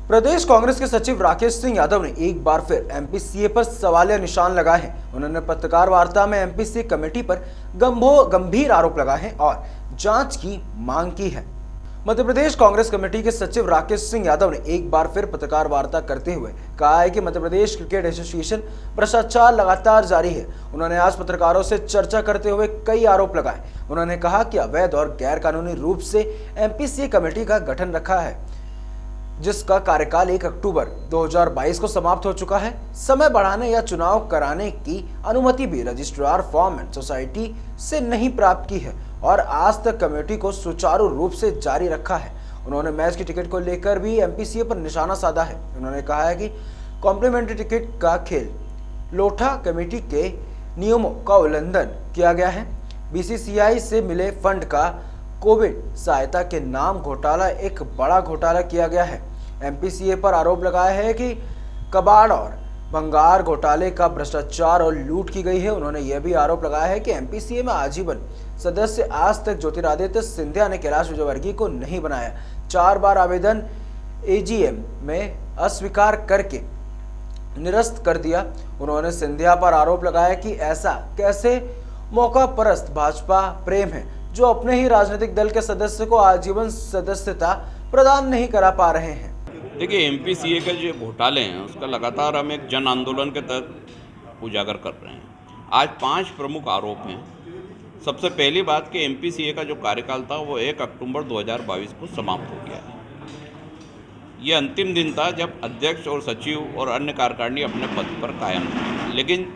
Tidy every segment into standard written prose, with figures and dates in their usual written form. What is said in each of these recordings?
प्रदेश कांग्रेस के सचिव राकेश सिंह यादव ने एक बार फिर एमपीसीए पर सवालिया निशान लगाए हैं। उन्होंने पत्रकार वार्ता में एमपीसीए कमेटी पर गंभीर आरोप लगाए हैं और जांच की मांग की है। मध्य प्रदेश कांग्रेस कमेटी के सचिव राकेश सिंह यादव ने एक बार फिर पत्रकार वार्ता करते हुए कहा है कि मध्य प्रदेश क्रिकेट एसोसिएशन भ्रष्टाचार लगातार जारी है। उन्होंने आज पत्रकारों से चर्चा करते हुए कई आरोप लगाए। उन्होंने कहा कि अवैध और गैर कानूनी रूप से एमपीसीए कमेटी का गठन रखा है, जिसका कार्यकाल 1 अक्टूबर 2022 को समाप्त हो चुका है। समय बढ़ाने या चुनाव कराने की अनुमति भी रजिस्ट्रार फॉर्म एंड सोसाइटी से नहीं प्राप्त की है और आज तक कमेटी को सुचारू रूप से जारी रखा है। उन्होंने मैच की टिकट को लेकर भी एमपीसीए पर निशाना साधा है। उन्होंने कहा है कि कॉम्प्लीमेंट्री टिकट का खेल लोढ़ा कमेटी के नियमों का उल्लंघन किया गया है। बीसीसीआई से मिले फंड का कोविड सहायता के नाम घोटाला एक बड़ा घोटाला किया गया है। एमपीसीए पर आरोप लगाया है कि कबाड़ और भंगार घोटाले का भ्रष्टाचार और लूट की गई है। उन्होंने यह भी आरोप लगाया है कि एमपीसीए में आजीवन सदस्य आज तक ज्योतिरादित्य सिंधिया ने कैलाश विजयवर्गीय को नहीं बनाया। 4 बार आवेदन एजीएम में अस्वीकार करके निरस्त कर दिया। उन्होंने सिंधिया पर आरोप लगाया कि ऐसा कैसे मौका परस्त भाजपा प्रेम है जो अपने ही राजनीतिक दल के सदस्य को आजीवन सदस्यता प्रदान नहीं करा पा रहे हैं। देखिए, एमपीसीए के जो घोटाले हैं उसका लगातार हम एक जन आंदोलन के तहत उजागर कर रहे हैं। आज 5 प्रमुख आरोप हैं। सबसे पहली बात कि एमपीसीए का जो कार्यकाल था वो 1 अक्टूबर 2022 को समाप्त हो गया है। ये अंतिम दिन था जब अध्यक्ष और सचिव और अन्य कार्यकारिणी अपने पद पर कायम थे, लेकिन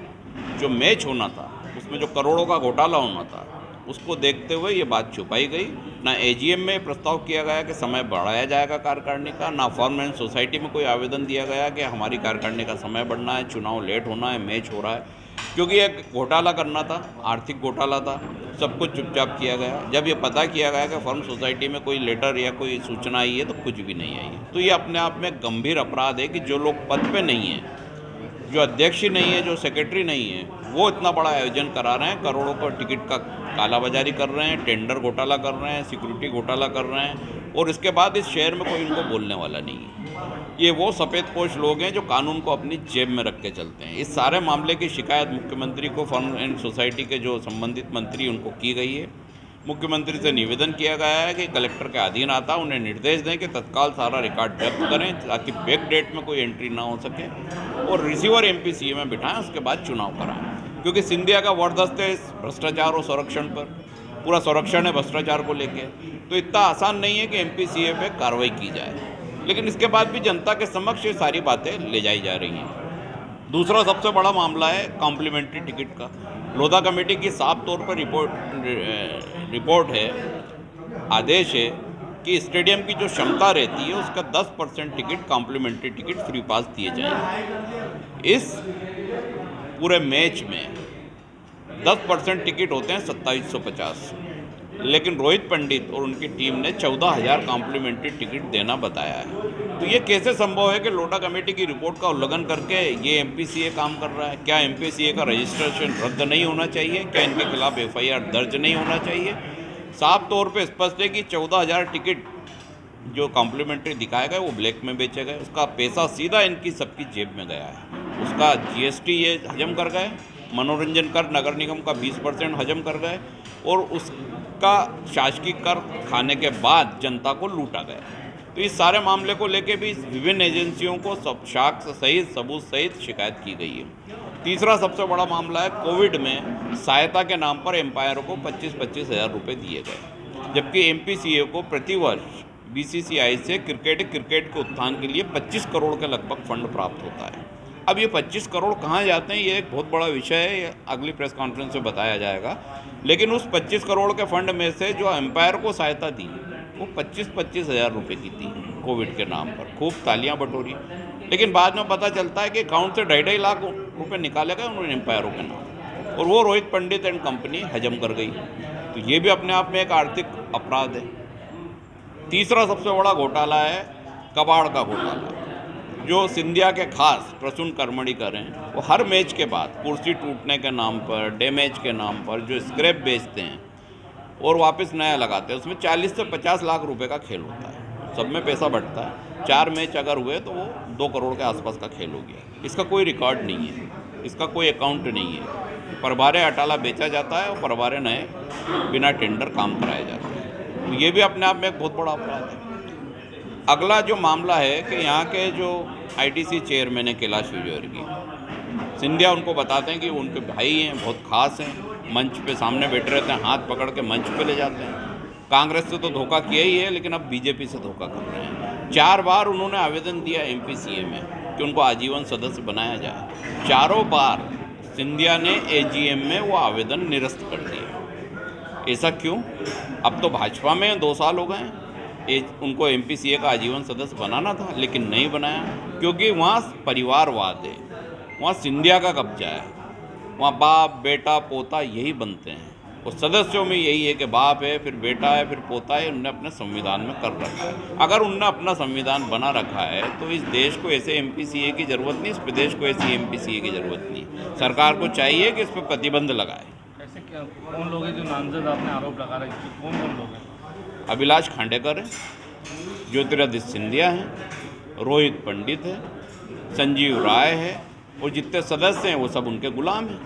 जो मैच होना था उसमें जो करोड़ों का घोटाला होना था उसको देखते हुए ये बात छुपाई गई। ना एजीएम में प्रस्ताव किया गया कि समय बढ़ाया जाएगा कार्यकारिणी का, ना फॉर्म एंड सोसाइटी में कोई आवेदन दिया गया कि हमारी कार्यकारिणी का समय बढ़ना है, चुनाव लेट होना है, मैच हो रहा है। क्योंकि एक घोटाला करना था, आर्थिक घोटाला था, सब कुछ चुपचाप किया गया। जब ये पता किया गया कि फॉर्म सोसाइटी में कोई लेटर या कोई सूचना आई है तो कुछ भी नहीं आई है। तो ये अपने आप में गंभीर अपराध है कि जो लोग पद पे नहीं हैं, जो अध्यक्ष ही नहीं है, जो सेक्रेटरी नहीं है, वो इतना बड़ा आयोजन करा रहे हैं, करोड़ों का टिकट का कालाबाजारी कर रहे हैं, टेंडर घोटाला कर रहे हैं, सिक्योरिटी घोटाला कर रहे हैं, और इसके बाद इस शहर में कोई इनको बोलने वाला नहीं है। ये वो सफ़ेदपोश लोग हैं जो कानून को अपनी जेब में रख के चलते हैं। इस सारे मामले की शिकायत मुख्यमंत्री को, फॉर्म एंड सोसाइटी के जो संबंधित मंत्री उनको की गई है। मुख्यमंत्री से निवेदन किया गया है कि कलेक्टर के अधीन आता उन्हें निर्देश दें कि तत्काल सारा रिकॉर्ड जब्त करें ताकि बैक डेट में कोई एंट्री ना हो सके और रिसीवर एमपीसीए में बिठाएं, उसके बाद चुनाव कराएं। क्योंकि सिंधिया का वर्दस्त है इस भ्रष्टाचार और संरक्षण पर, पूरा संरक्षण है भ्रष्टाचार को लेके। तो इतना आसान नहीं है कि एमपीसीए पे कार्रवाई की जाए, लेकिन इसके बाद भी जनता के समक्ष ये सारी बातें ले जाई जा रही हैं। दूसरा सबसे बड़ा मामला है कॉम्प्लीमेंट्री टिकट का। लोधा कमेटी की साफ तौर पर रिपोर्ट है, आदेश है कि स्टेडियम की जो क्षमता रहती है उसका 10% ticket complimentary ticket free pass दिए जाएंगे। इस पूरे मैच में 10% टिकट होते हैं 2750, लेकिन रोहित पंडित और उनकी टीम ने 14,000 कॉम्प्लीमेंट्री टिकट देना बताया है। तो ये कैसे संभव है कि लोढ़ा कमेटी की रिपोर्ट का उल्लंघन करके ये एमपीसीए काम कर रहा है? क्या एमपीसीए का रजिस्ट्रेशन रद्द नहीं होना चाहिए? क्या इनके खिलाफ एफआईआर दर्ज नहीं होना चाहिए? साफ तौर पे स्पष्ट है कि 14,000 टिकट जो कॉम्प्लीमेंट्री दिखाए गए वो ब्लैक में बेचे गए। उसका पैसा सीधा इनकी सबकी जेब में गया है। उसका जीएसटी ये हजम कर गए, मनोरंजन कर नगर निगम का 20% हजम कर गए और उसका शासकीय कर खाने के बाद जनता को लूटा गया। तो इस सारे मामले को लेके भी विभिन्न एजेंसियों को सब साक्ष्य सहित सबूत सहित शिकायत की गई है। तीसरा सबसे बड़ा मामला है कोविड में सहायता के नाम पर एम्पायर को 25-25 हज़ार रुपये दिए गए, जबकि एमपीसीए को प्रतिवर्ष बीसीसीआई से क्रिकेट के उत्थान के लिए 25 करोड़ के लगभग फंड प्राप्त होता है। अब ये 25 करोड़ कहाँ जाते हैं ये एक बहुत बड़ा विषय है, ये अगली प्रेस कॉन्फ्रेंस में बताया जाएगा। लेकिन उस 25 करोड़ के फंड में से जो एम्पायर को सहायता दी वो 25-25 हज़ार रुपये की थी कोविड के नाम पर। खूब तालियां बटोरी, लेकिन बाद में पता चलता है कि अकाउंट से 2.5 लाख रुपये निकाले गए उन्होंने एम्पायरों के नाम, और वो रोहित पंडित एंड कंपनी हजम कर गई। तो ये भी अपने आप में एक आर्थिक अपराध है। तीसरा सबसे बड़ा घोटाला है कबाड़ का घोटाला, जो सिंधिया के खास प्रसून कर्मणी करें। वो हर मैच के बाद कुर्सी टूटने के नाम पर, डैमेज के नाम पर जो स्क्रैप बेचते हैं और वापस नया लगाते हैं, उसमें 40 से 50 लाख रुपए का खेल होता है। सब में पैसा बढ़ता है। 4 मैच अगर हुए तो वो 2 करोड़ के आसपास का खेल हो गया। इसका कोई रिकॉर्ड नहीं है, इसका कोई अकाउंट नहीं है। परवारे अटाला बेचा जाता है और परवारे नए बिना टेंडर काम कराए जाते हैं। तो ये भी अपने आप में एक बहुत बड़ा अपराध है। अगला जो मामला है कि यहाँ के जो आईटीसी चेयरमैन है कैलाश विजयवर्गीय, सिंधिया उनको बताते हैं कि वो उनके भाई हैं, बहुत खास हैं, मंच पे सामने बैठे रहते हैं, हाथ पकड़ के मंच पे ले जाते हैं। कांग्रेस से तो धोखा किया ही है, लेकिन अब बीजेपी से धोखा कर रहे हैं। 4 बार उन्होंने आवेदन दिया एमपीसीए में कि उनको आजीवन सदस्य बनाया जाए। चारों बार सिंधिया ने एजीएम में वो आवेदन निरस्त कर दिया। ऐसा क्यों? अब तो भाजपा में 2 साल हो गए, उनको एमपीसीए का आजीवन सदस्य बनाना था, लेकिन नहीं बनाया, क्योंकि वहाँ परिवारवाद है, वहाँ सिंधिया का कब्जा है, वहाँ बाप बेटा पोता यही बनते हैं। और सदस्यों में यही है कि बाप है, फिर बेटा है, फिर पोता है, उनने अपने संविधान में कर रखा है। अगर उनने अपना संविधान बना रखा है तो इस देश को ऐसे एमपीसीए की ज़रूरत नहीं, इस प्रदेश को ऐसी एमपीसीए की ज़रूरत नहीं। सरकार को चाहिए कि इस पर प्रतिबंध लगाए। ऐसे क्या कौन लोग हैं जो नामजद आपने आरोप लगा रहे हैं, कौन कौन लोग हैं? अभिलाष खांडेकर है, ज्योतिरादित्य सिंधिया हैं, रोहित पंडित है, संजीव राय है, और जितने सदस्य हैं वो सब उनके गुलाम हैं।